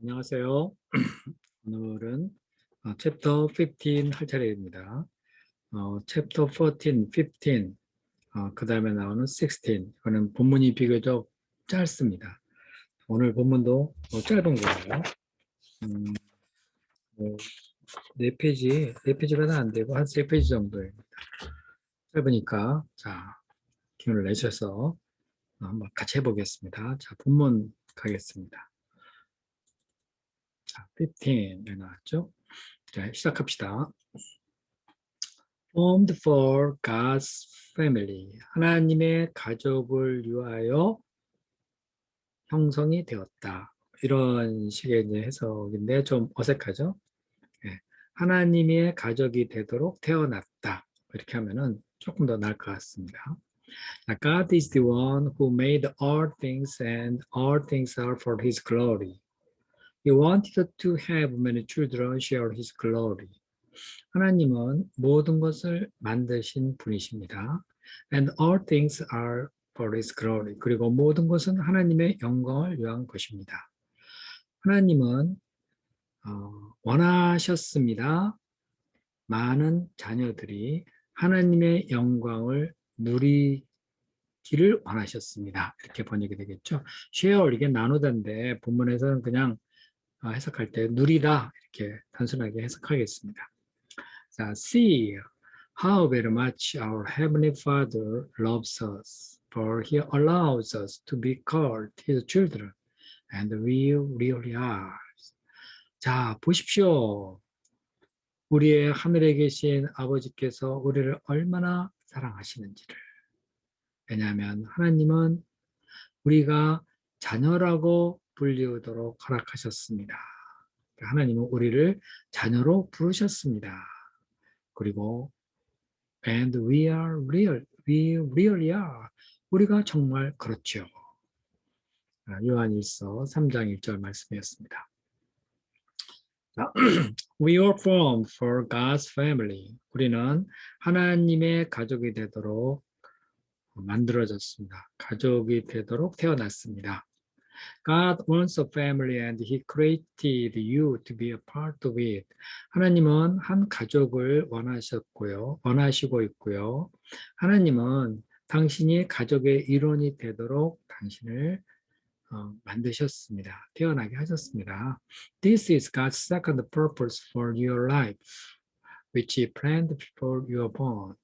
안녕하세요. 오늘은 챕터 15 할 차례입니다. 챕터 14, 15, 그 다음에 나오는 16. 이거는 본문이 비교적 짧습니다. 오늘 본문도 짧은 거예요. 뭐, 4페이지, 4페이지가 안 되고 한 3페이지 정도입니다. 짧으니까, 자, 기운을 내셔서 한번 같이 해보겠습니다. 자, 본문 가겠습니다. 자, 15에 나왔죠? 자, 시작합시다. Formed for God's family. 하나님의 가족을 위하여 형성이 되었다. 이런 식의 이제 해석인데 좀 어색하죠? 예. 하나님의 가족이 되도록 태어났다. 이렇게 하면은 조금 더 나을 것 같습니다. God is the one who made all things and all things are for his glory. He wanted to have many children share his glory. 하나님은 모든 것을 만드신 분이십니다. And all things are for His glory. 그리고 모든 것은 하나님의 영광을 위한 것입니다. 하나님은 원하셨습니다. 많은 자녀들이 하나님의 영광을 누리기를 원하셨습니다. 이렇게 번역이 되겠죠. share 이게 나누다인데 본문에서는 그냥 해석할 때 누리다 이렇게 단순하게 해석하겠습니다. 자, see how very much our Heavenly Father loves us, for He allows us to be called His children, and we really are. 자, 보십시오. 우리의 하늘에 계신 아버지께서 우리를 얼마나 사랑하시는지를. 왜냐하면 하나님은 우리가 자녀라고 불리우도록 허락하셨습니다. 하나님은 우리를 자녀로 부르셨습니다. 그리고 And we are real. We really are. 우리가 정말 그렇죠. 요한일서 3장 1절 말씀이었습니다. 자, We are formed for God's family. 우리는 하나님의 가족이 되도록 만들어졌습니다. 가족이 되도록 태어났습니다. God wants a family and He created you to be a part of it. 하나님은 한 가족을 원하시고 있고요. 하나님은 당신이 가족의 일원이 되도록 당신을 만드셨습니다. 태어나게 하셨습니다. This is God's second purpose for your life, which He planned before you were born.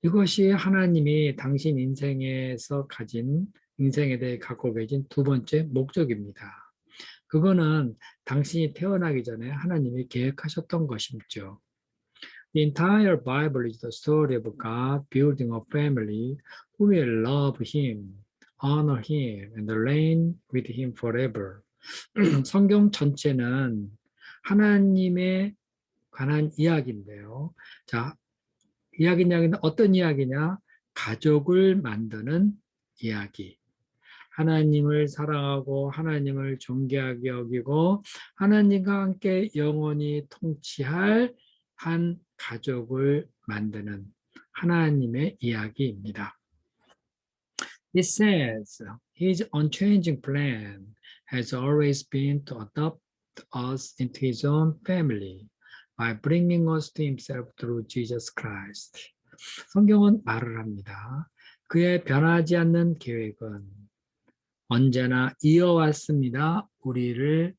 이것이 하나님이 당신 인생에 대해 갖고 계신 두 번째 목적입니다. 그거는 당신이 태어나기 전에 하나님이 계획하셨던 것이죠. The entire Bible is the story of God building a family who will love Him, honor Him, and reign with Him forever. 성경 전체는 하나님에 관한 이야기인데요. 자, 이야기는 어떤 이야기냐? 가족을 만드는 이야기. 하나님을 사랑하고 하나님을 존귀하게 여기고 하나님과 함께 영원히 통치할 한 가족을 만드는 하나님의 이야기입니다. It says His unchanging plan has always been to adopt us into His own family by bringing us to Himself through Jesus Christ. 성경은 말을 합니다. 그의 변하지 않는 계획은 언제나 이어왔습니다. 우리를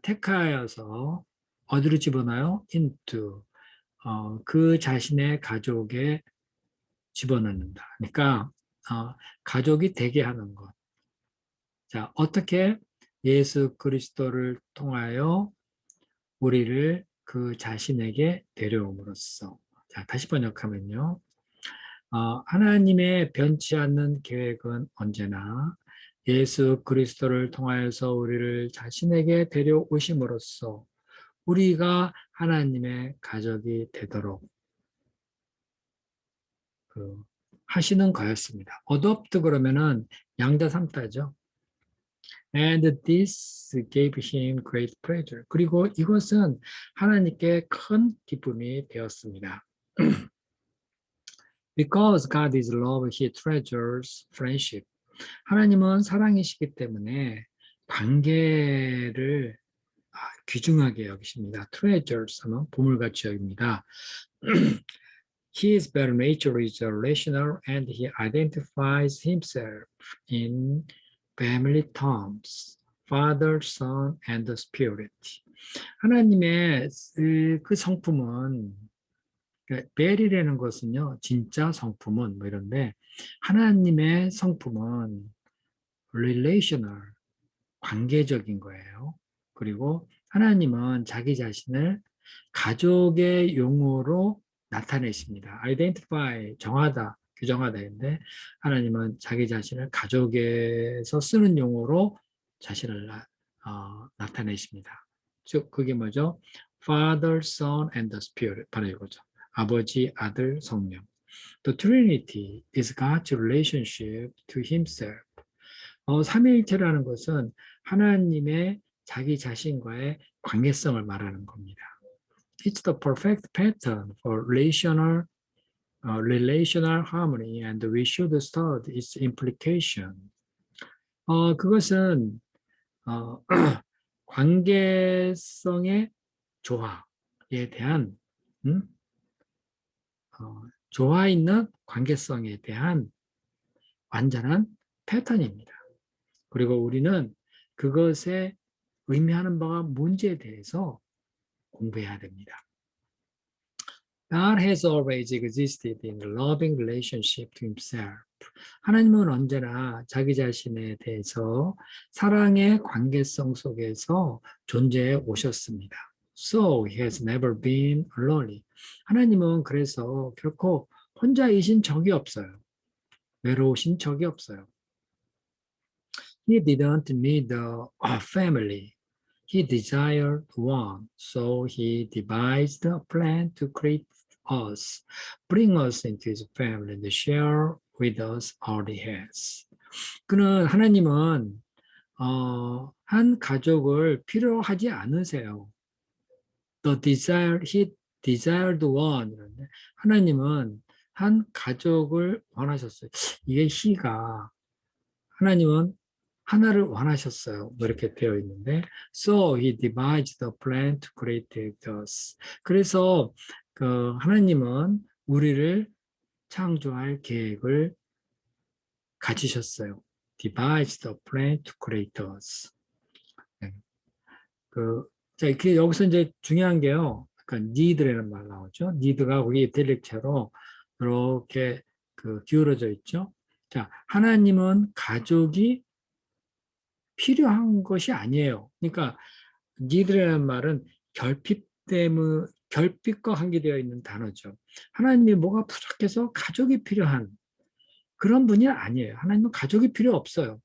택하여서 어디로 집어넣어요? into 그 자신의 가족에 집어넣는다. 그러니까 가족이 되게 하는 것. 자, 어떻게 예수 그리스도를 통하여 우리를 그 자신에게 데려옴으로써. 자, 다시 번역하면요. 하나님의 변치 않는 계획은 언제나 예수 그리스도를 통하여서 우리를 자신에게 데려오심으로써 우리가 하나님의 가족이 되도록 하시는 거였습니다. adopt 그러면은 양자 삼자죠. And this gave him great pleasure. 그리고 이것은 하나님께 큰 기쁨이 되었습니다. Because God is love, He treasures friendship. 하나님은 사랑이시기 때문에 관계를 귀중하게 여기십니다. treasures 하면 보물같이 여깁니다. His better nature is rational and he identifies himself in family terms, Father, Son, and the Spirit. 하나님의 그 성품은 벨이라는 것은요, 진짜 성품은 뭐 이런데 하나님의 성품은 relational, 관계적인 거예요. 그리고 하나님은 자기 자신을 가족의 용어로 나타내십니다. identify, 정하다, 규정하다인데 하나님은 자기 자신을 가족에서 쓰는 용어로 자신을 나타내십니다. 즉 그게 뭐죠? Father, Son, and the Spirit 바로 이거죠. 아버지, 아들, 성령. The Trinity is God's relationship to Himself. 삼위일체라는 것은 하나님의 자기 자신과의 관계성을 말하는 겁니다. It's the perfect pattern for relational harmony, and we should study its implication. 그것은 관계성의 조화에 대한 조화 있는 관계성에 대한 완전한 패턴입니다. 그리고 우리는 그것에 의미하는 바가 뭔지에 대해서 공부해야 됩니다. God has always existed in a loving relationship to himself. 하나님은 언제나 자기 자신에 대해서 사랑의 관계성 속에서 존재해 오셨습니다. So he has never been lonely. 하나님은 그래서 결코 혼자이신 적이 없어요. 외로우신 적이 없어요. He didn't need a family. He desired one, so he devised a plan to create us, bring us into his family, and share with us all he has. 하나님은 한 가족을 필요하지 않으세요. He desired one. 하나님은 한 가족을 원하셨어요. 이게 he가 하나님은 하나를 원하셨어요. 뭐 이렇게 되어 있는데, so he devised a plan to create us. 그래서 하나님은 우리를 창조할 계획을 가지셨어요. devised a plan to create us. 네. 자, 여기서 이제 중요한 게요. 그러니까 need라는 말 나오죠. need가 거기 이탈릭체로 이렇게 기울어져 있죠. 자, 하나님은 가족이 필요한 것이 아니에요. 그러니까 need라는 말은 결핍과 관계되어 있는 단어죠. 하나님이 뭐가 부족해서 가족이 필요한 그런 분이 아니에요. 하나님은 가족이 필요 없어요.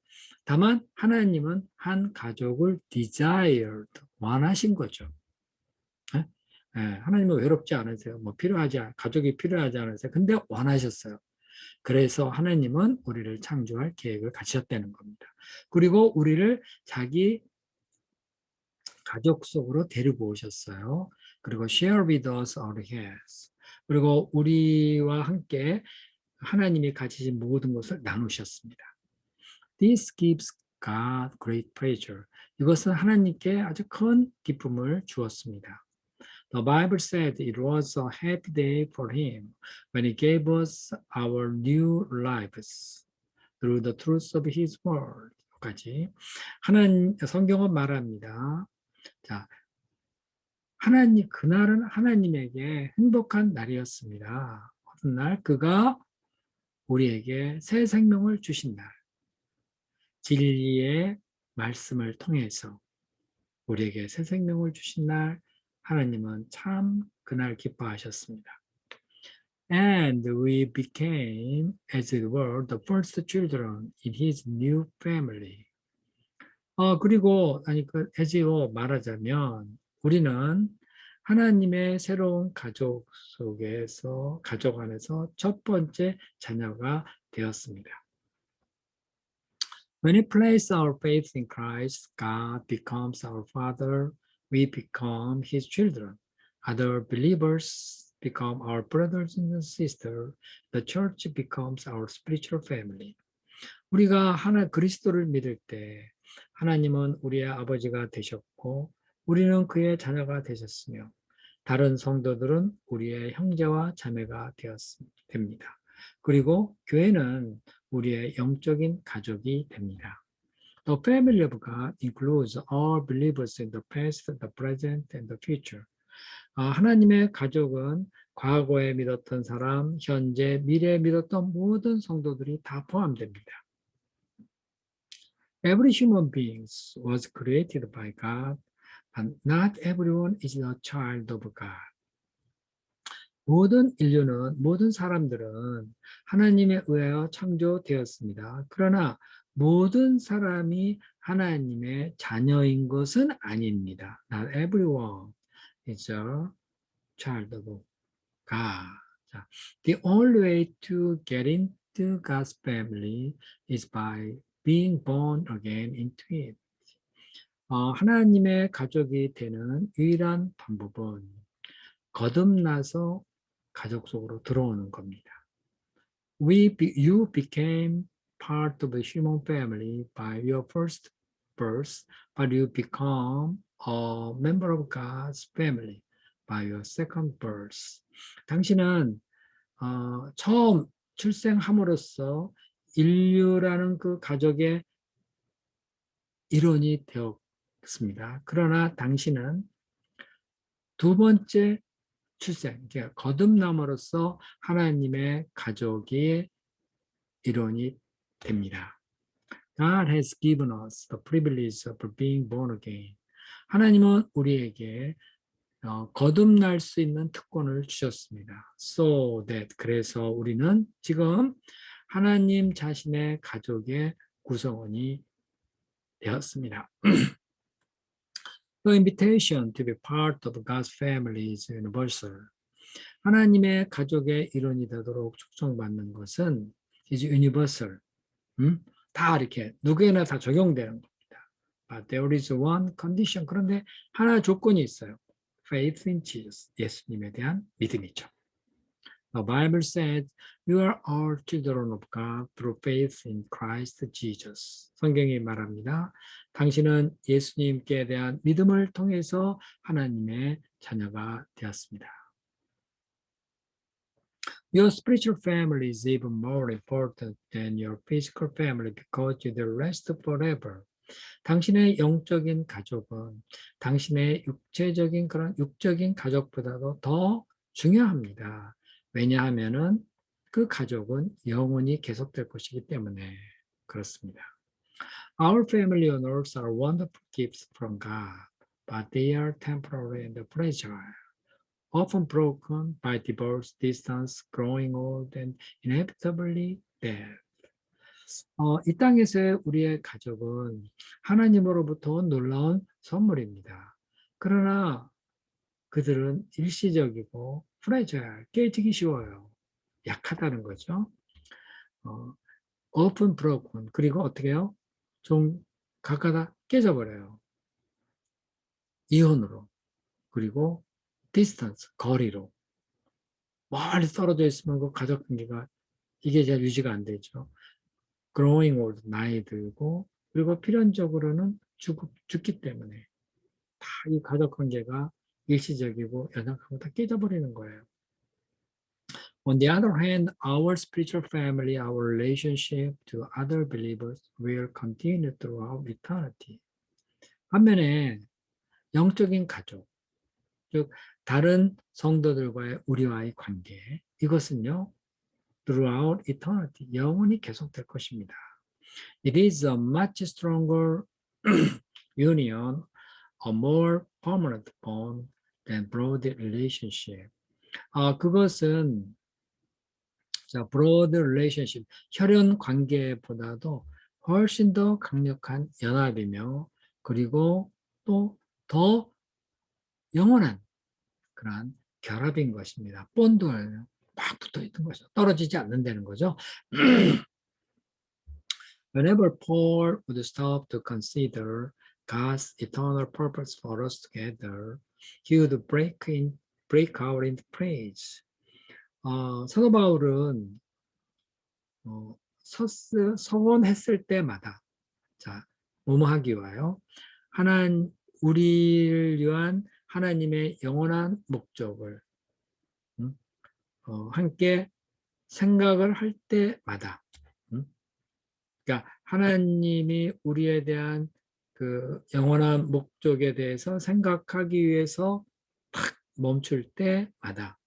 다만 하나님은 한 가족을 desired, 원하신 거죠. 네? 네, 하나님은 외롭지 않으세요. 가족이 필요하지 않으세요. 근데 원하셨어요. 그래서 하나님은 우리를 창조할 계획을 가지셨다는 겁니다. 그리고 우리를 자기 가족 속으로 데리고 오셨어요. 그리고 share with us all he has. 그리고 우리와 함께 하나님이 가지신 모든 것을 나누셨습니다. This gives God great pleasure. 이것은 하나님께 아주 큰 기쁨을 주었습니다. The Bible said it was a happy day for him when he gave us our new lives through the truth of his word. 까지 성경은 말합니다. 자, 그날은 하나님에게 행복한 날이었습니다. 어떤 날 그가 우리에게 새 생명을 주신 날, 진리의 말씀을 통해서 우리에게 새 생명을 주신 날, 하나님은 참 그날 기뻐하셨습니다. And we became, as it were, the first children in his new family. 그리고 말하자면 우리는 하나님의 새로운 가족 안에서 첫 번째 자녀가 되었습니다. When we place our faith in Christ, God becomes our Father. We become His children. Other believers become our brothers and sisters. The church becomes our spiritual family. 우리가 그리스도를 믿을 때 하나님은 우리의 아버지가 되셨고 우리는 그의 자녀가 되셨으며 다른 성도들은 우리의 형제와 자매가 됩니다. 그리고 교회는 우리의 영적인 가족이 됩니다. The family of God includes all believers in the past, the present, and the future. 하나님의 가족은 과거에 믿었던 사람, 현재, 미래에 믿었던 모든 성도들이 다 포함됩니다. Every human being was created by God, but not everyone is a child of God. 모든 인류는, 모든 사람들은 하나님에 의하여 창조되었습니다. 그러나 모든 사람이 하나님의 자녀인 것은 아닙니다. Not everyone is a child of God. 자, the only way to get into God's family is by being born again into it. 하나님의 가족이 되는 유일한 방법은 거듭나서 가족 속으로 들어오는 겁니다. You became part of the human family by your first birth, but you become a member of God's family by your second birth. 당신은 처음 출생함으로써 인류라는 그 가족의 일원이 되었습니다. 그러나 당신은 두 번째 출생, 그러니까 거듭남으로써 하나님의 가족의 일원이 됩니다. God has given us the privilege of being born again. 하나님은 우리에게 거듭날 수 있는 특권을 주셨습니다. So that, 그래서 우리는 지금 하나님 자신의 가족의 구성원이 되었습니다. The invitation to be part of God's family is universal. 하나님의 가족의 일원이 되도록 초청받는 것은 is universal. 다 이렇게 누구에나 다 적용되는 겁니다. But there is one condition. 그런데 하나 조건이 있어요. Faith in Jesus. 예수님에 대한 믿음이죠. The Bible says you are all children of God through faith in Christ Jesus. 성경이 말합니다. 당신은 예수님께 대한 믿음을 통해서 하나님의 자녀가 되었습니다. Your spiritual family is even more important than your physical family because it will last forever. 당신의 영적인 가족은 당신의 육체적인 그런 육적인 가족보다도 더 중요합니다. 왜냐하면은 그 가족은 영원히 계속될 것이기 때문에 그렇습니다. Our family on earth are wonderful gifts from God, but they are temporary and fragile. Often broken by divorce, distance, growing old, and inevitably death. 이 땅에서의 우리의 가족은 하나님으로부터 온 놀라운 선물입니다. 그러나 그들은 일시적이고 프레자일, 깨지기 쉬워요. 약하다는 거죠. often broken, 그리고 어떻게 해요? 좀 가까다 깨져버려요. 이혼으로, 그리고 distance, 거리로. 멀리 떨어져 있으면 그 가족 관계가 이게 잘 유지가 안 되죠. growing old, 나이 들고, 그리고 필연적으로는 죽기 때문에 다 이 가족 관계가 일시적이고 연약하고 다 깨져버리는 거예요. On the other hand, our spiritual family, our relationship to other believers will continue throughout eternity. 반면에 영적인 가족, 즉 다른 성도들과의 우리와의 관계, 이것은요, throughout eternity, 영원히 계속될 것입니다. It is a much stronger union, a more permanent bond than broad relationship. 그것은 broad relationship, 혈연 관계보다도 훨씬 더 강력한 연합이며, 그리고 또 더 영원한 그런 결합인 것입니다. 본드를 막 붙어 있는 거죠. 떨어지지 않는다는 거죠. Whenever Paul would stop to consider God's eternal purpose for us together, he would break out into praise. 사도 바울은 서원했을 때마다, 자, 뭐뭐 하기 위하여 우리를 위한 하나님의 영원한 목적을 함께 생각을 할 때마다 그러니까 하나님이 우리에 대한 그 영원한 목적에 대해서 생각하기 위해서 탁 멈출 때마다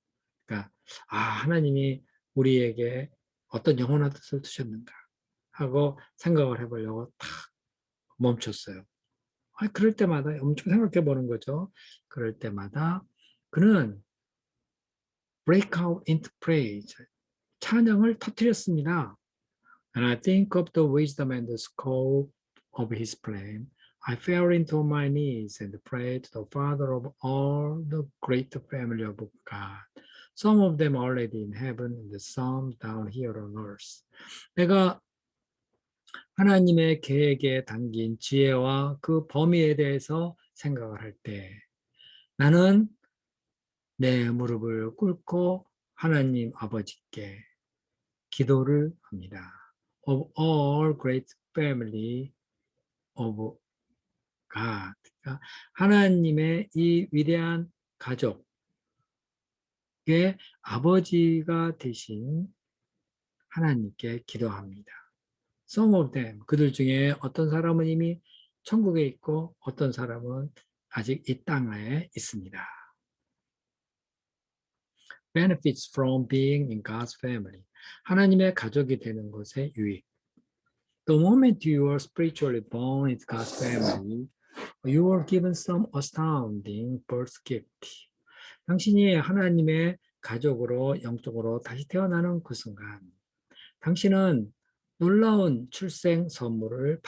그러니까 하나님이 우리에게 어떤 영원한 뜻을 두셨는가 하고 생각을 해보려고 탁 멈췄어요. 그럴 때마다 엄청 생각해 보는 거죠. 그럴 때마다 그는 break out into praise, 찬양을 터뜨렸습니다. And I think of the wisdom and the scope of his plan. I fell into my knees and prayed to the Father of all the great family of God. Some of them already in heaven and some down here on earth. 내가 하나님의 계획에 담긴 지혜와 그 범위에 대해서 생각을 할 때 나는 내 무릎을 꿇고 하나님 아버지께 기도를 합니다. Of all great family of God. 그러니까 하나님의 이 위대한 가족의 아버지가 되신 하나님께 기도합니다. Some of them, 그들 중에 어떤 사람은 이미 천국에 있고 어떤 사람은 아직 이 땅에 있습니다. Benefits from being in God's family. 하나님의 가족이 되는 것의 유익. The moment you are spiritually born into God's family, you are given some astounding birth gift. 당신이 하나님의 가족으로 영적으로 다시 태어나는 그 순간, 당신은 놀라운 출생 선물을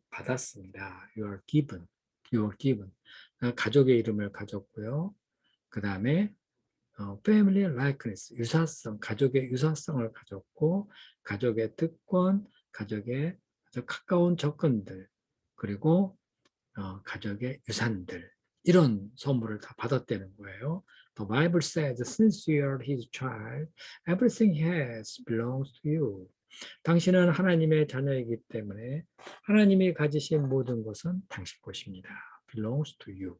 받았습니다. You are given. You are given. 가족의 이름을 가졌고요. 그 다음에 family likeness, 유사성, 가족의 유사성을 가졌고, 가족의 특권, 가족의 아주 가까운 접근들, 그리고 가족의 유산들, 이런 선물을 다 받았다는 거예요. The Bible says, since you are his child, everything he has belongs to you. 당신은 하나님의 자녀이기 때문에 하나님이 가지신 모든 것은 당신 것입니다. belongs to you.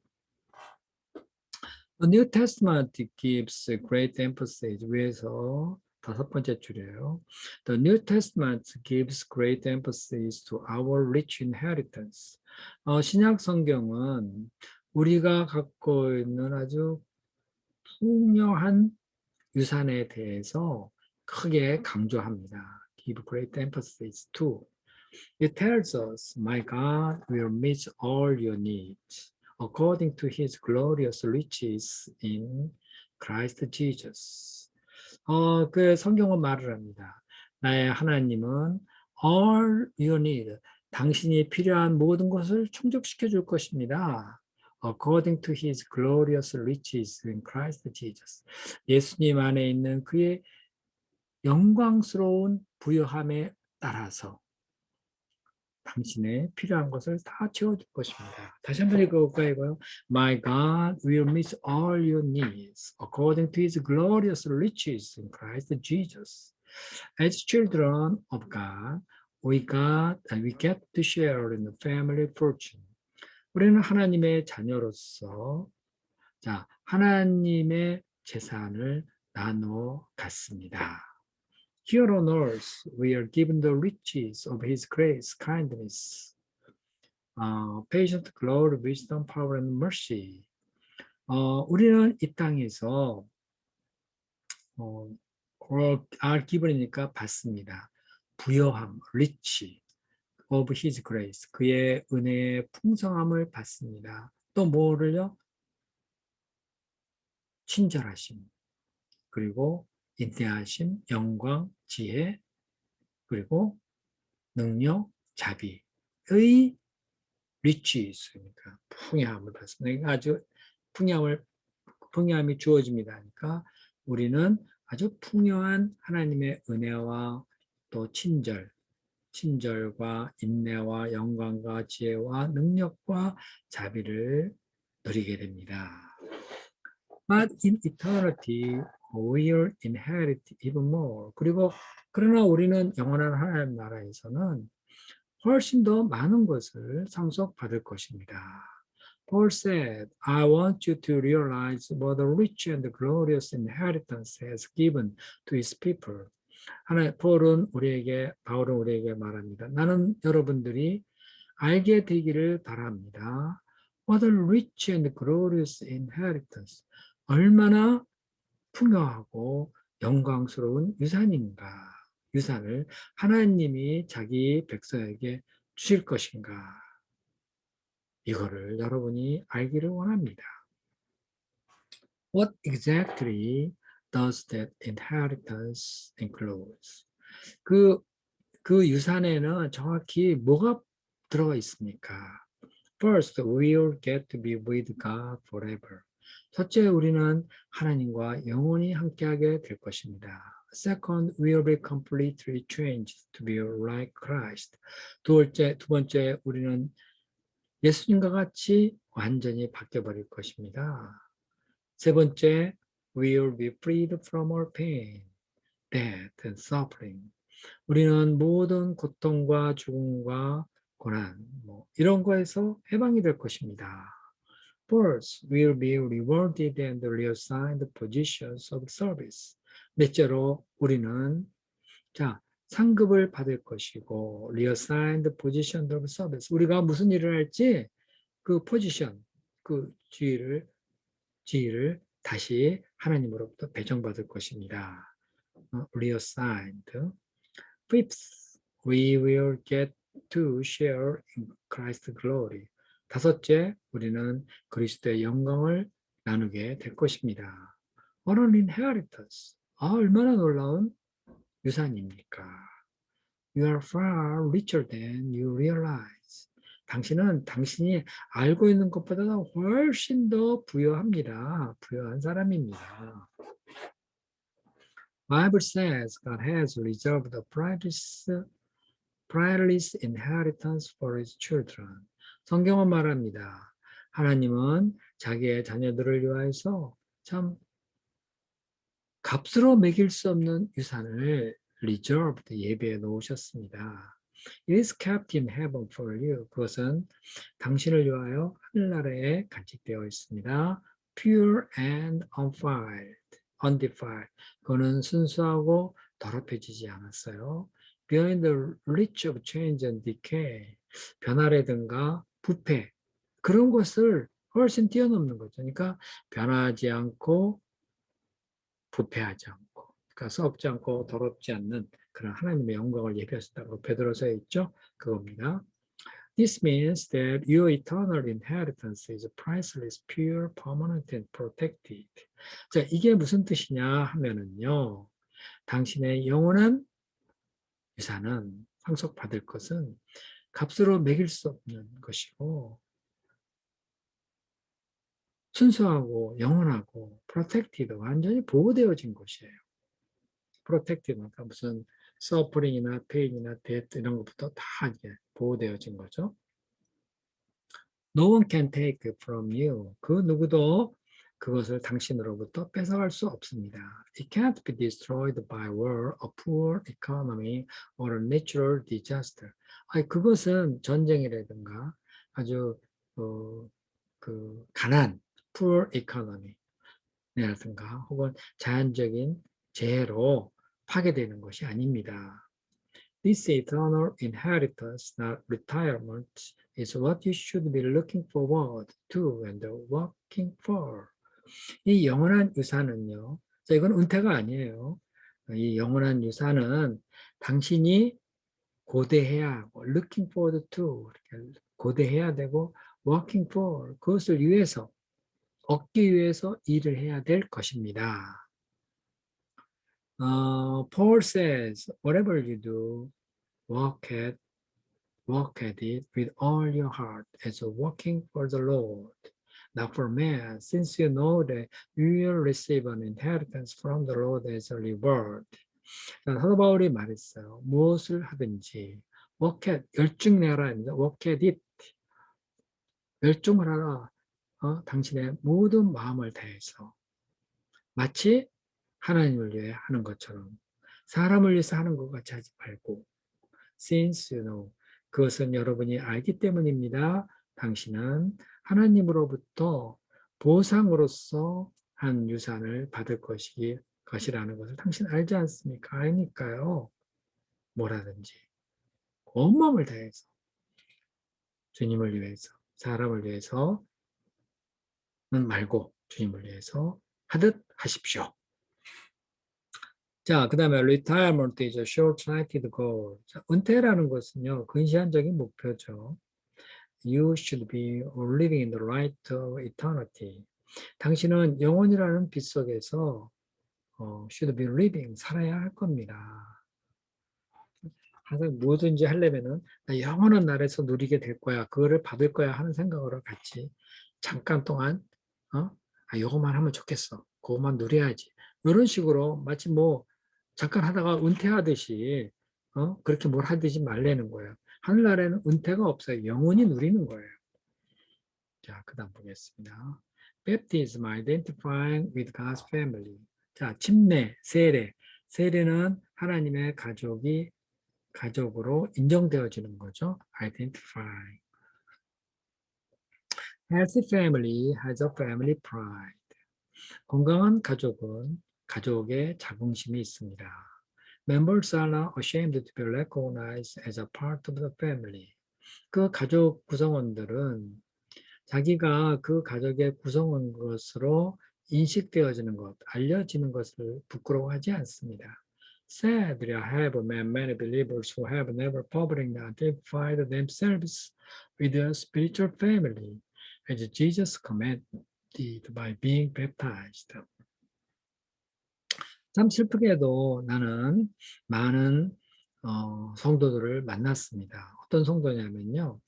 The New Testament gives great emphasis. 위에서 다섯 번째 줄이에요. The New Testament gives great emphasis to our rich inheritance. 신약 성경은 우리가 갖고 있는 아주 풍요한 유산에 대해서 크게 강조합니다. Give great emphasis to. It tells us, my God will meet all your needs according to his glorious riches in Christ Jesus. 그 성경은 말을 합니다. 나의 하나님은 all your need, 당신이 필요한 모든 것을 충족시켜 줄 것입니다. According to his glorious riches in Christ Jesus. 예수님 안에 있는 그의 영광스러운 부요함에 따라서 당신의 필요한 것을 다 채워줄 것입니다. 다시 한번 읽어볼까요? My God will meet all your needs according to his glorious riches in Christ Jesus. As children of God, we get to share in the family fortune. 우리는 하나님의 자녀로서 하나님의 재산을 나누어 갔습니다. Here on earth, we are given the riches of his grace, kindness, patience, glory, wisdom, power, and mercy. 우리는 이 땅에서 are given이니까 받습니다. 부여함, rich of his grace, 그의 은혜의 풍성함을 받습니다. 또 뭐를요? 친절하심, 그리고 인내하심, 영광, 지혜, 그리고 능력, 자비의 riches, 그러니까 풍요함을 받습니다. 아주 풍요함이 주어집니다. 그러니까 우리는 아주 풍요한 하나님의 은혜와 또 친절과 인내와 영광과 지혜와 능력과 자비를 누리게 됩니다. But in eternity, we'll inherit even more. 그러나 우리는 영원한 하나님 나라에서는 훨씬 더 많은 것을 상속받을 것입니다. Paul said, I want you to realize what a rich and glorious inheritance has given to his people. 바울은 우리에게 말합니다. 나는 여러분들이 알게 되기를 바랍니다. What a rich and glorious inheritance. 얼마나 풍요하고 영광스러운 유산인가. 유산을 하나님이 자기 백성에게 주실 것인가. 이거를 여러분이 알기를 원합니다. What exactly does that inheritance include? 그 유산에는 정확히 뭐가 들어가 있습니까? First, we will get to be with God forever. 첫째, 우리는 하나님과 영원히 함께하게 될 것입니다. Second, we will be completely changed to be like Christ. 두 번째, 우리는 예수님과 같이 완전히 바뀌어버릴 것입니다. 세 번째, we will be freed from our pain, death, and suffering. 우리는 모든 고통과 죽음과 고난, 이런 거에서 해방이 될 것입니다. Fourth, we will be rewarded and reassigned positions of service. 넷째로 우리는 상급을 받을 것이고 reassigned position of service. 우리가 무슨 일을 할지 그 포지션, 그 지위를 다시 하나님으로부터 배정받을 것입니다. reassigned. Fifth, we will get to share in Christ's glory. 다섯째, 우리는 그리스도의 영광을 나누게 될 것입니다. What an inheritance. 얼마나 놀라운 유산입니까? You are far richer than you realize. 당신은 당신이 알고 있는 것보다 훨씬 더 부유합니다. 부유한 사람입니다. Bible says God has reserved a priceless inheritance for his children. 성경은 말합니다. 하나님은 자기의 자녀들을 위하여서 참 값으로 매길 수 없는 유산을 reserved 예배해 놓으셨습니다. It is kept in heaven for you. 그것은 당신을 위하여 하늘나라에 간직되어 있습니다. Pure and undefiled. 그거는 순수하고 더럽혀지지 않았어요. Beyond the reach of change and decay. 변화라든가 부패. 그런 것을 훨씬 뛰어넘는 거죠. 그러니까 변하지 않고 부패하지 않고, 그러니까 썩지 않고 더럽지 않는 그런 하나님의 영광을 예비하셨다고 베드로서에 있죠. 그겁니다. This means that your eternal inheritance is priceless, pure, permanent, and protected. 자, 이게 무슨 뜻이냐 하면은요, 당신의 영원한 유산은 상속받을 것은 값으로 매길 수 없는 것이고, 순수하고 영원하고 protected, 완전히 보호되어진 것이에요. protected, 그러니까 무슨 suffering이나 pain이나 death 이런 것부터 다 이제 보호되어진 거죠. No one can take it from you. 그 누구도 그것을 당신으로부터 뺏어갈 수 없습니다. It can't be destroyed by war, a poor economy, or a natural disaster. 그것은 전쟁이라든가 아주 가난, poor economy 라든가 혹은 자연적인 재해로 파괴되는 것이 아닙니다. This eternal inheritance, not retirement, is what you should be looking forward to and working for. 이 영원한 유산은요, 이건 은퇴가 아니에요. 이 영원한 유산은 당신이 고대해야 하고, looking forward to, 고대해야 되고, working for, 그것을 위해서, 얻기 위해서 일을 해야 될 것입니다. Paul says, whatever you do, work at it with all your heart as working for the Lord, not for man, since you know that you will receive an inheritance from the Lord as a reward. 사도 바울이 말했어요. 무엇을 하든지 work at, 열중내라, work at it. 열중을 하라. 당신의 모든 마음을 다해서 마치 하나님을 위해 하는 것처럼 사람을 위해서 하는 것 같이 하지 말고 since you know, 그것은 여러분이 알기 때문입니다. 당신은 하나님으로부터 보상으로서 한 유산을 받을 것이라는 것을 당신 알지 않습니까? 아니까요. 뭐라든지 온 마음을 다해서 주님을 위해서, 사람을 위해서는 말고 주님을 위해서 하듯 하십시오. 자, 그 다음에 retirement is a short-sighted goal. 자, 은퇴라는 것은요, 근시안적인 목표죠. You should be living in the light of eternity. 당신은 영혼이라는 빛 속에서 should be living, 살아야 할 겁니다. 항상 뭐든지 하려면은 나 영원한 날에서 누리게 될 거야, 그거를 받을 거야 하는 생각으로 같이 잠깐 동안 이거만 하면 좋겠어, 그거만 누려야지, 이런 식으로 마치 뭐 잠깐 하다가 은퇴하듯이 그렇게 뭘 하듯이 말라는 거예요. 하늘나라에는 은퇴가 없어요. 영원히 누리는 거예요. 자, 그 다음 보겠습니다. Baptism, identifying with God's family. 자, 침례, 세례. 세례는 하나님의 가족으로 인정되어지는 거죠. Identify. Healthy family has a family pride. 건강한 가족은 가족의 자긍심이 있습니다. Members are not ashamed to be recognized as a part of the family. 그 가족 구성원들은 자기가 그 가족의 구성원 것으로 인식되어지는 것, 알려지는 것을 부끄러워하지 않습니다. Sadly, I have met many believers who have never publicly identified themselves with a spiritual family, as Jesus commanded by being baptized. 참 슬프게도 나는 많은 성도들을 만났습니다. 어떤 성도냐면요.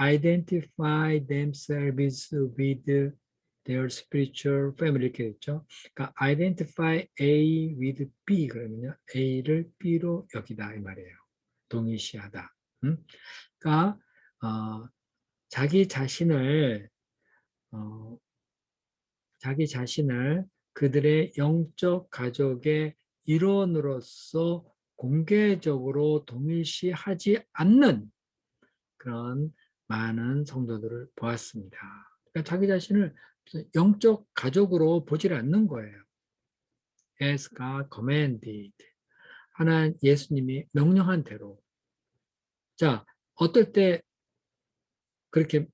identify themselves with their spiritual family 이렇게 됐죠. 그러니까 identify A with B 그러면요. A를 B로 여기다 이 말이에요. 동일시하다. 그러니까 자기 자신을 어, 자기 자신을 그들의 영적 가족의 일원으로서 공개적으로 동일시하지 않는 그런 많은 성도들을 보았습니다. 그러니까 자기 자신을 영적 가족으로 보질 않는 거예요. As God commanded. 하나님 예수님이 명령한 대로. 자, 어떨 때 그렇게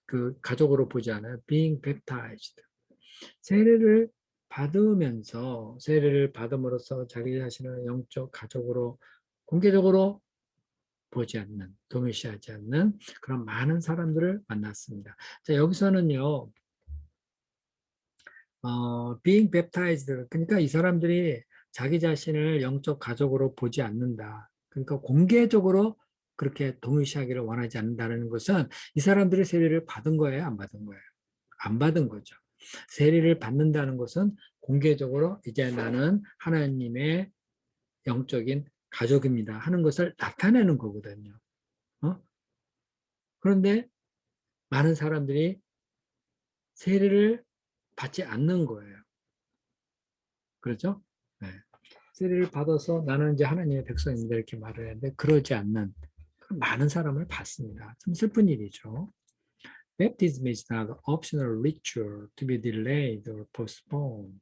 그 가족으로 보지 않아요? Being baptized. 세례를 받음으로써 자기 자신을 영적 가족으로 공개적으로 보지 않는, 동일시하지 않는 그런 많은 사람들을 만났습니다. 자, 여기서는요, being baptized, 그러니까 이 사람들이 자기 자신을 영적 가족으로 보지 않는다. 그러니까 공개적으로 그렇게 동일시하기를 원하지 않는다는 것은 이 사람들이 세례를 받은 거예요, 안 받은 거예요? 안 받은 거죠. 세례를 받는다는 것은 공개적으로 이제 나는 하나님의 영적인 가족입니다 하는 것을 나타내는 거거든요. 그런데 많은 사람들이 세례를 받지 않는 거예요. 그렇죠? 네. 세례를 받아서 나는 이제 하나님의 백성입니다 이렇게 말을 했는데 그러지 않는 많은 사람을 봤습니다. 참 슬픈 일이죠. Baptism is not an optional ritual to be delayed or postponed.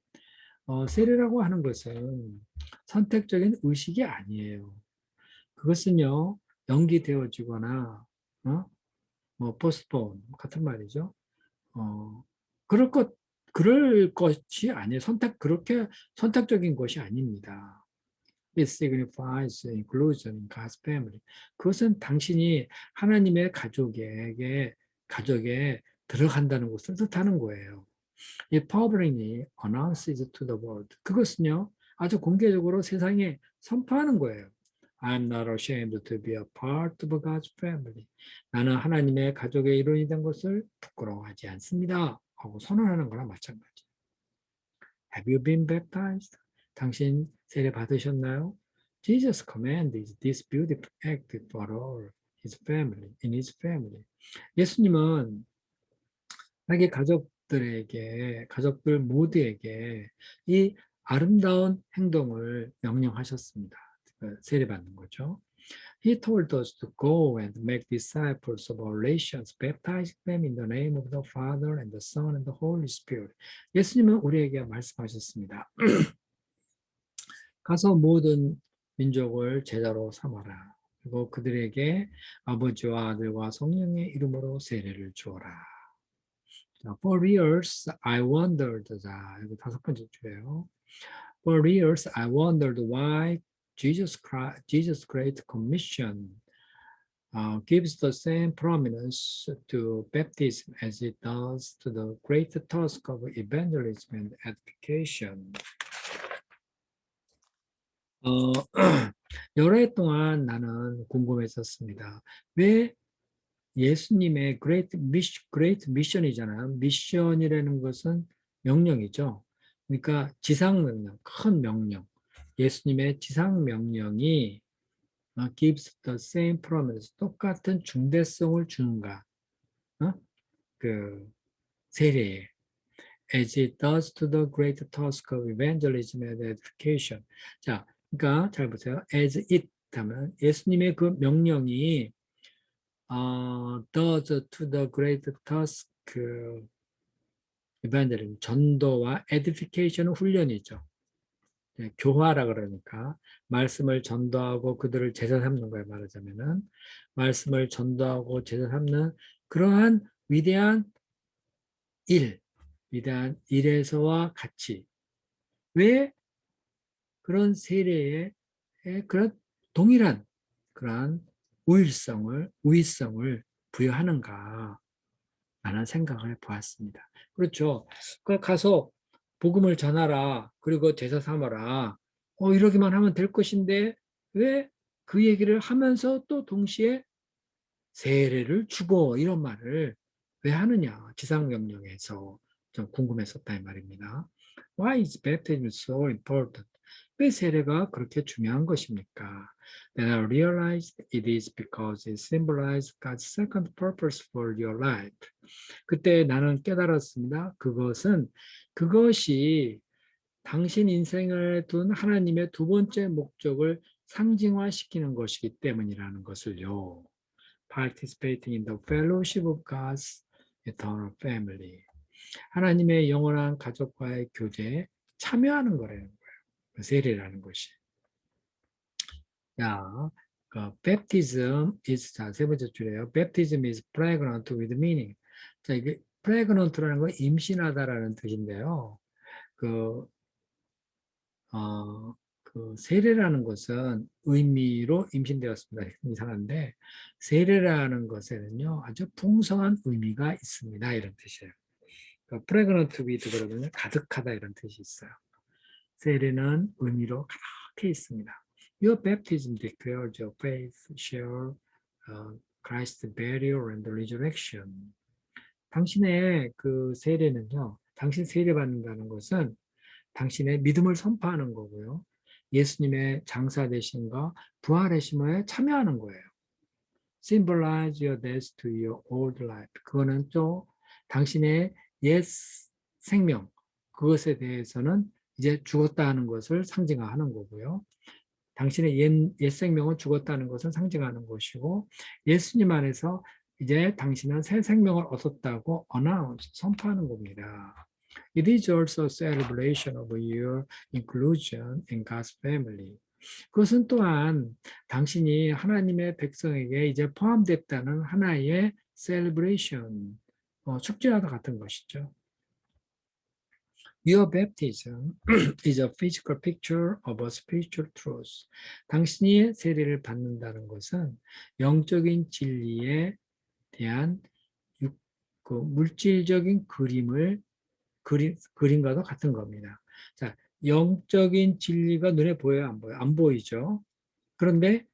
세례라고 하는 것은 선택적인 의식이 아니에요. 그것은요, 연기되어지거나, 뭐, postpone 같은 말이죠. 어, 그럴 그럴 것이 아니에요. 그렇게 선택적인 것이 아닙니다. It signifies inclusion in God's family. 그것은 당신이 하나님의 가족에 들어간다는 것을 뜻하는 거예요. It publicly announces to the world. 그것은요, 아주 공개적으로 세상에 선포하는 거예요. I'm not ashamed to be a part of God's family. 나는 하나님의 가족의 일원이 된 것을 부끄러워하지 않습니다. 하고 선언하는 거랑 마찬가지. Have you been baptized? 당신 세례 받으셨나요? Jesus commanded this beautiful act for all his family, in his family. 예수님은 자기 가족들 모두에게 이 아름다운 행동을 명령하셨습니다. 세례받는 거죠. He told us to go and make disciples of all nations, baptizing them in the name of the Father and the Son and the Holy Spirit. 예수님은 우리에게 말씀하셨습니다. 가서 모든 민족을 제자로 삼아라. 그리고 그들에게 아버지와 아들과 성령의 이름으로 세례를 주어라. 자, For years I wondered. 자, 이거 5번째 주예요. For years I wondered why Jesus Great Commission gives the same prominence to baptism as it does to the great task of evangelism and edification. 여러 해 동안 나는 궁금했었습니다. 왜 예수님의 great mission이잖아요. 미션이라는 것은 명령이죠. 그러니까 지상 명령, 큰 명령. 예수님의 지상 명령이 gives the same promise, 똑같은 중대성을 주는가? 그 세례에 as it does to the great task of evangelism and edification. 자, 그러니까 잘 보세요. as it 하면 예수님의 그 명령이 does to the great task evangelism, 전도와 edification은 훈련이죠. 네, 교화라 그러니까 말씀을 전도하고 그들을 제자 삼는 거에 말하자면은 말씀을 전도하고 제자 삼는 그러한 위대한 위대한 일에서와 같이 왜 그런 세례에 그런 동일한 그러한 우위성을 부여하는가 라는 생각을 해보았습니다. 그렇죠. 가서 복음을 전하라. 그리고 제사 삼아라. 이러기만 하면 될 것인데 왜 그 얘기를 하면서 또 동시에 세례를 주고 이런 말을 왜 하느냐. 지상명령에서 좀 궁금했었다 이 말입니다. Why is baptism so important? 왜 세례가 그렇게 중요한 것입니까? Then I realized it is because it symbolizes God's second purpose for your life. 그때 나는 깨달았습니다. 그것이 당신 인생을 둔 하나님의 두 번째 목적을 상징화시키는 것이기 때문이라는 것을요. Participating in the fellowship of God's eternal family. 하나님의 영원한 가족과의 교제에 참여하는 거라는 거예요. 세례라는 것이. 자, baptism is, 자, 세 번째 줄이에요. Baptism is pregnant with meaning. 자, 이게 pregnant라는 건 임신하다라는 뜻인데요. 그 세례라는 것은 의미로 임신되었습니다. 이상한데, 세례라는 것에는요, 아주 풍성한 의미가 있습니다. 이런 뜻이에요. 그러니까 pregnant with 그러면 가득하다 이런 뜻이 있어요. 세례는 의미로 가득해 있습니다. Your baptism declares your faith, share Christ's burial and resurrection. 당신의 그 세례는요, 당신 세례 받는다는 것은 당신의 믿음을 선포하는 거고요. 예수님의 장사되심과 부활하심에 참여하는 거예요. Symbolize your death to your old life. 그거는 또 당신의 옛 생명, 그것에 대해서는 이제 죽었다 하는 것을 상징하는 거고요. 당신의 옛 생명은 죽었다는 것을 상징하는 것이고 예수님 안에서 이제 당신은 새 생명을 얻었다고 선포하는 겁니다. It is also a celebration of your inclusion in God's family. 그것은 또한 당신이 하나님의 백성에게 이제 포함됐다는 하나의 celebration, 축제와 같은 것이죠. Your baptism is a physical picture of a spiritual truth. 당신이 세례를 받는다는 것은 영적인 진리에 대한 그 물질적인 그림과도 같은 겁니다. 자, 영적인 진리가 눈에 보여요, 안 보여요? 안 보이죠. 그런데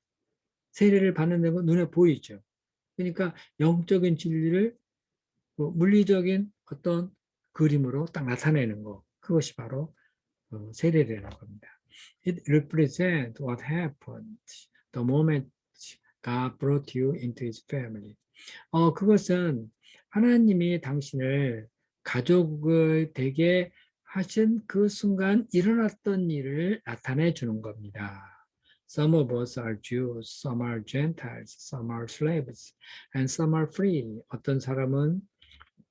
세례를 받는 건 눈에 보이죠. 그러니까 영적인 진리를 물리적인 어떤 그림으로 딱 나타내는 거. 그것이 바로 세례라는 겁니다. It represents what happened the moment God brought you into His family. 그것은 하나님이 당신을 가족을 되게 하신 그 순간 일어났던 일을 나타내 주는 겁니다. Some of us are Jews, some are Gentiles, some are slaves, and some are free. 어떤 사람은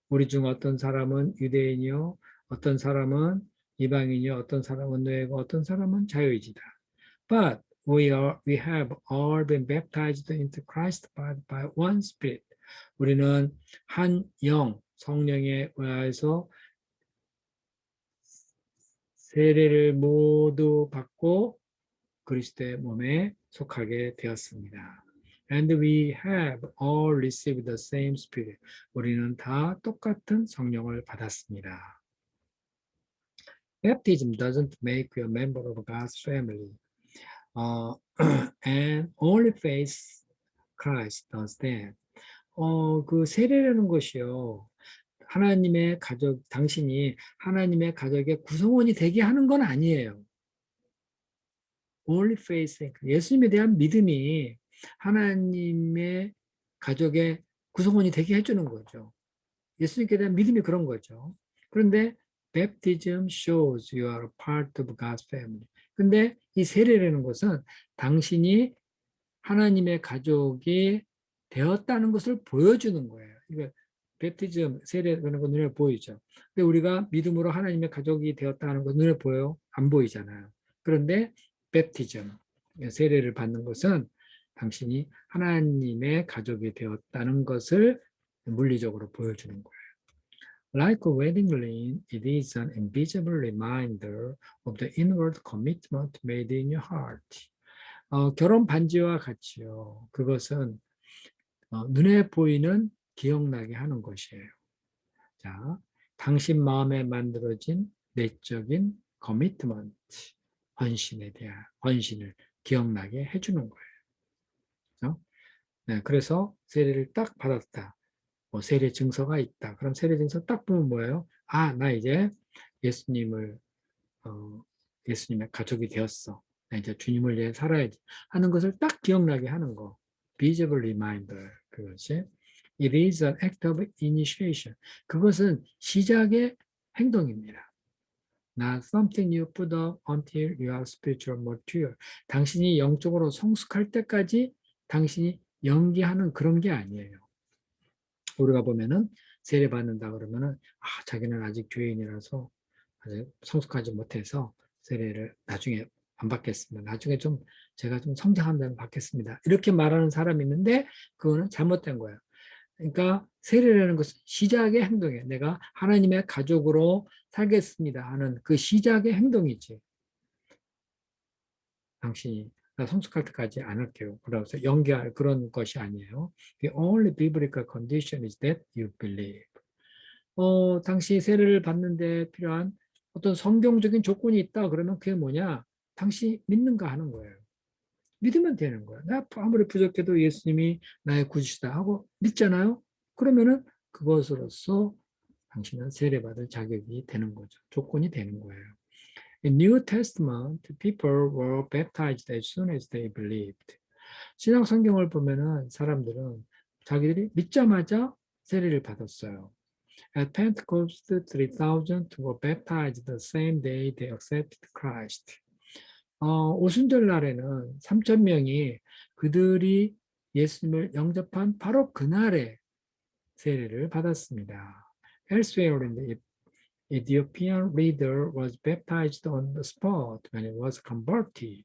우리 중 어떤 사람은 유대인이요, 어떤 사람은 이방인이요, 어떤 사람은 노예고, 어떤 사람은 자유이지다. But we have all been baptized into Christ by one Spirit. 우리는 한 영, 성령에 의해서 세례를 모두 받고 그리스도의 몸에 속하게 되었습니다. And we have all received the same Spirit. 우리는 다 똑같은 성령을 받았습니다. Baptism doesn't make you a member of God's family. And only faith Christ does that. 그 세례라는 것이요. 하나님의 가족, 당신이 하나님의 가족의 구성원이 되게 하는 건 아니에요. Only faith, 예수님에 대한 믿음이 하나님의 가족의 구성원이 되게 해주는 거죠. 예수님께 대한 믿음이 그런 거죠. 그런데 baptism shows you are a part of God's family. 근데 이 세례라는 것은 당신이 하나님의 가족이 되었다는 것을 보여주는 거예요. 이거 베프티즘 세례라는 건 눈에 보이죠. 근데 우리가 믿음으로 하나님의 가족이 되었다는 건 눈에 보여요? 안 보이잖아요. 그런데 베프티즘 세례를 받는 것은 당신이 하나님의 가족이 되었다는 것을 물리적으로 보여주는 거예요. Like a wedding ring, it is an invisible reminder of the inward commitment made in your heart. 결혼 반지와 같이요. 그것은 눈에 보이는 기억나게 하는 것이에요. 자, 당신 마음에 만들어진 내적인 커미트먼트, 헌신에 대한 헌신을 기억나게 해주는 거예요. 그렇죠? 네, 그래서 세례를 딱 받았다. 뭐 세례 증서가 있다. 그럼 세례 증서 딱 보면 뭐예요? 아, 나 이제 예수님을 예수님의 가족이 되었어. 나 이제 주님을 위해 살아야지 하는 것을 딱 기억나게 하는 거. visible reminder. 그것이 it is an act of initiation. 그것은 시작의 행동입니다. Not something you put up until you are spiritual mature. 당신이 영적으로 성숙할 때까지 당신이 연기하는 그런 게 아니에요. 우리가 보면은 세례 받는다 그러면은 자기는 아직 죄인이라서 아직 성숙하지 못해서 세례를 나중에 안 받겠습니다. 나중에 제가 좀 성장한다면 받겠습니다. 이렇게 말하는 사람이 있는데 그거는 잘못된 거예요. 그러니까 세례라는 것은 시작의 행동이에요. 내가 하나님의 가족으로 살겠습니다 하는 그 시작의 행동이지. 당신이 나 성숙할 때까지 안 할게요. 그래서 연기할 그런 것이 아니에요. The only biblical condition is that you believe. 당시 세례를 받는데 필요한 어떤 성경적인 조건이 있다 그러면 그게 뭐냐? 당신이 믿는가 하는 거예요. 믿으면 되는 거예요. 나 아무리 부족해도 예수님이 나의 구주시다 하고 믿잖아요. 그러면은 그것으로서 당신은 세례받을 자격이 되는 거죠. 조건이 되는 거예요. In New Testament, people were baptized as soon as they believed. 신약 성경을 보면은 사람들은 자기들이 믿자마자 세례를 받았어요. At Pentecost, 3,000 were baptized the same day they accepted Christ. 오순절 날에는 3,000명이 그들이 예수님을 영접한 바로 그날에 세례를 받았습니다. Elsewhere in the Ethiopian leader was baptized on the spot when he was converted.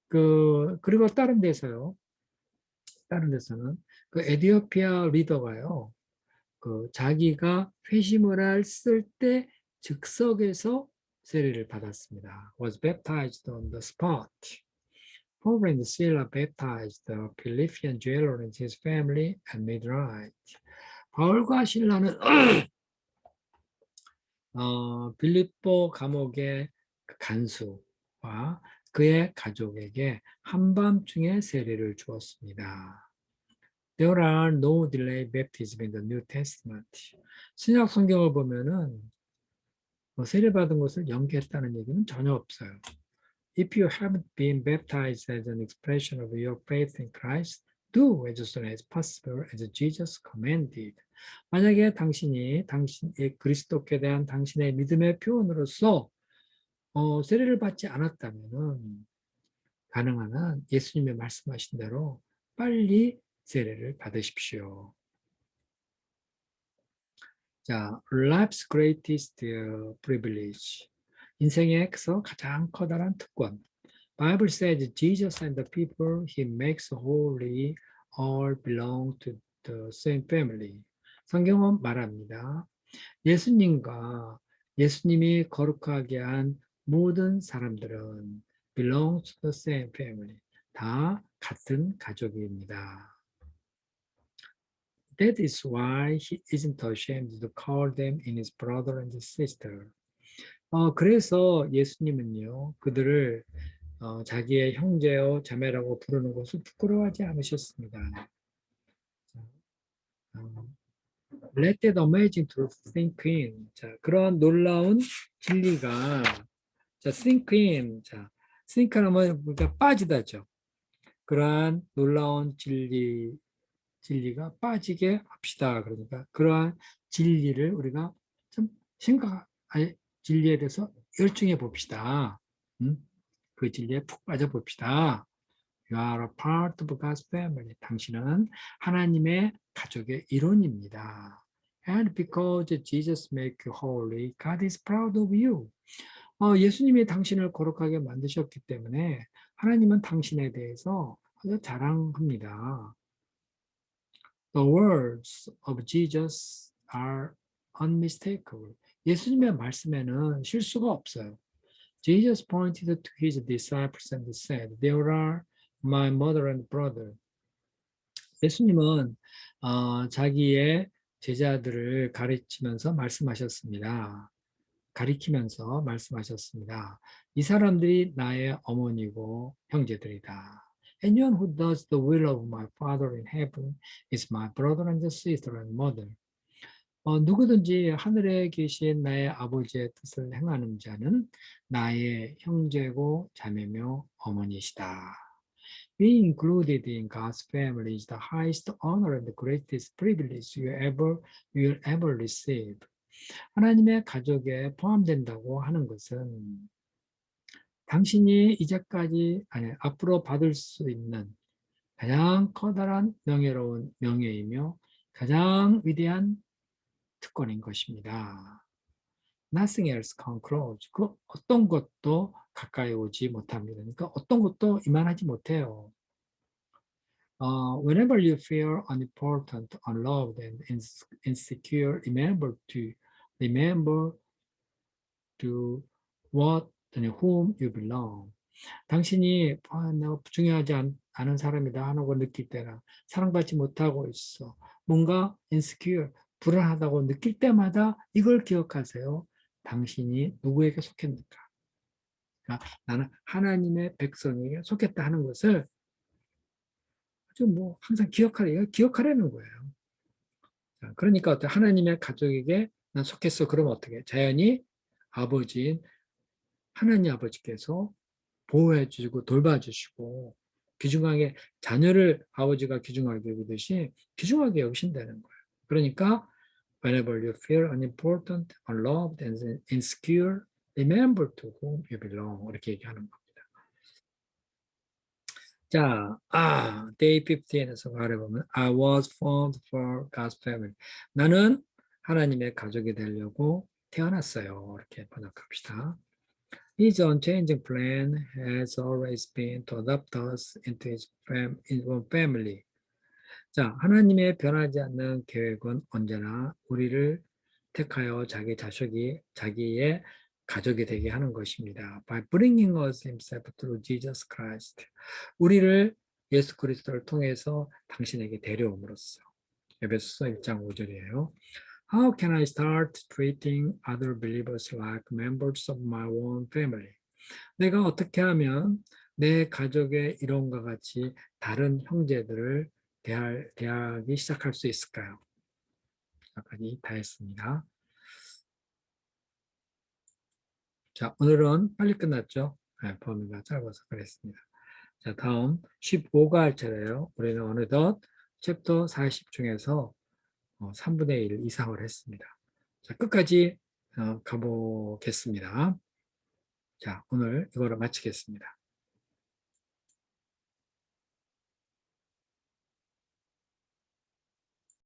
그리고 다른 데서요. 다른 데서는 그 에디오피아 리더가요. 자기가 회심을 했을 때 즉석에서 세례를 받았습니다. Was baptized on the spot. Paul and Silas baptized the Philippian jailer and his family and made right. 바울과 신라는 빌립보 감옥의 간수와 그의 가족에게 한밤중에 세례를 주었습니다. There are no delayed baptism in the New Testament. 신약 성경을 보면은 세례 받은 것을 연기했다는 얘기는 전혀 없어요. If you haven't been baptized as an expression of your faith in Christ, do as soon as possible as Jesus commanded. 만약에 당신이 당신의 그리스도께 대한 당신의 믿음의 표현으로서 세례를 받지 않았다면은 가능한 한 예수님의 말씀하신 대로 빨리 세례를 받으십시오. 자, life's greatest privilege. 인생에서 가장 커다란 특권. Bible says Jesus and the people he makes holy all belong to the same family. 성경은 말합니다. 예수님과 예수님이 거룩하게 한 모든 사람들은 belong to the same family. 다 같은 가족입니다. That is why he isn't ashamed to call them in his brother and sister. 그래서 예수님은요, 그들을 자기의 형제요 자매라고 부르는 것을 부끄러워하지 않으셨습니다. 어, Let that amazing truth sink in. 자, 그런 놀라운 진리가 자, sink in. 자, sink하면 우리가 빠지다죠. 그러한 놀라운 진리가 빠지게 합시다. 그러니까 그러한 진리를 우리가 좀 아니, 진리에 대해서 열중해 봅시다. 그 진리에 푹 빠져 봅시다. You are a part of God's family. 당신은 하나님의 가족의 일원입니다. And because Jesus make you holy, God is proud of you. 예수님이 당신을 거룩하게 만드셨기 때문에 하나님은 당신에 대해서 아주 자랑합니다. The words of Jesus are unmistakable. 예수님의 말씀에는 실수가 없어요. Jesus pointed to his disciples and said, "There are my mother and brother." 예수님은 자기의 제자들을 가르치면서 말씀하셨습니다. 가리키면서 말씀하셨습니다. 이 사람들이 나의 어머니고 형제들이다. Anyone who does the will of my Father in heaven is my brother and sister and mother. 누구든지 하늘에 계신 나의 아버지의 뜻을 행하는 자는 나의 형제고 자매며 어머니시다. Being included in God's family is the highest honor and the greatest privilege you will ever receive. 하나님의 가족에 포함된다고 하는 것은 당신이 이제까지, 아니, 앞으로 받을 수 있는 가장 커다란 명예로운 명예이며 가장 위대한 특권인 것입니다. Nothing else come close. 그 어떤 것도 가까이 오지 못합니다. 그러니까 어떤 것도 이만하지 못해요. Whenever you feel unimportant, unloved, and insecure, remember to what and whom you belong. 당신이 내가 중요하지 않은 사람이다 하고 느낄 때나 사랑받지 못하고 있어. 뭔가 insecure, 불안하다고 느낄 때마다 이걸 기억하세요. 당신이 누구에게 속했는가? 그러니까 나는 하나님의 백성에게 속했다 하는 것을 뭐 항상 기억하라는 거예요. 그러니까 어떤 하나님의 가족에게 난 속했어. 그러면 어떻게? 자연히 아버지인 하나님 아버지께서 보호해 주시고 돌봐주시고 귀중하게 자녀를 아버지가 귀중하게 여기듯이 귀중하게 여기신다는 거예요. 그러니까 whenever you feel unimportant, unloved, and insecure, remember to whom you belong. 이렇게 얘기하는 겁니다. 자, day 15에서 말해보면 I was formed for God's family. 나는 하나님의 가족이 되려고 태어났어요. 이렇게 번역합시다. His unchanging plan has always been to adopt us into his family. 자, 하나님의 변하지 않는 계획은 언제나 우리를 택하여 자기의 가족이 되게 하는 것입니다. By bringing us himself through Jesus Christ. 우리를 예수 그리스도를 통해서 당신에게 데려옴으로써. 에베소서 1장 5절이에요. How can I start treating other believers like members of my own family? 내가 어떻게 하면 내 가족의 일원과 같이 다른 형제들을 대하기 시작할 수 있을까요? 여기까지 다 했습니다. 자, 오늘은 빨리 끝났죠? 네, 범위가 짧아서 그랬습니다. 자, 다음 15가 할 차례예요. 우리는 어느덧 챕터 40 중에서 3분의 1 이상을 했습니다. 자, 끝까지 가보겠습니다. 자, 오늘 이거를 마치겠습니다.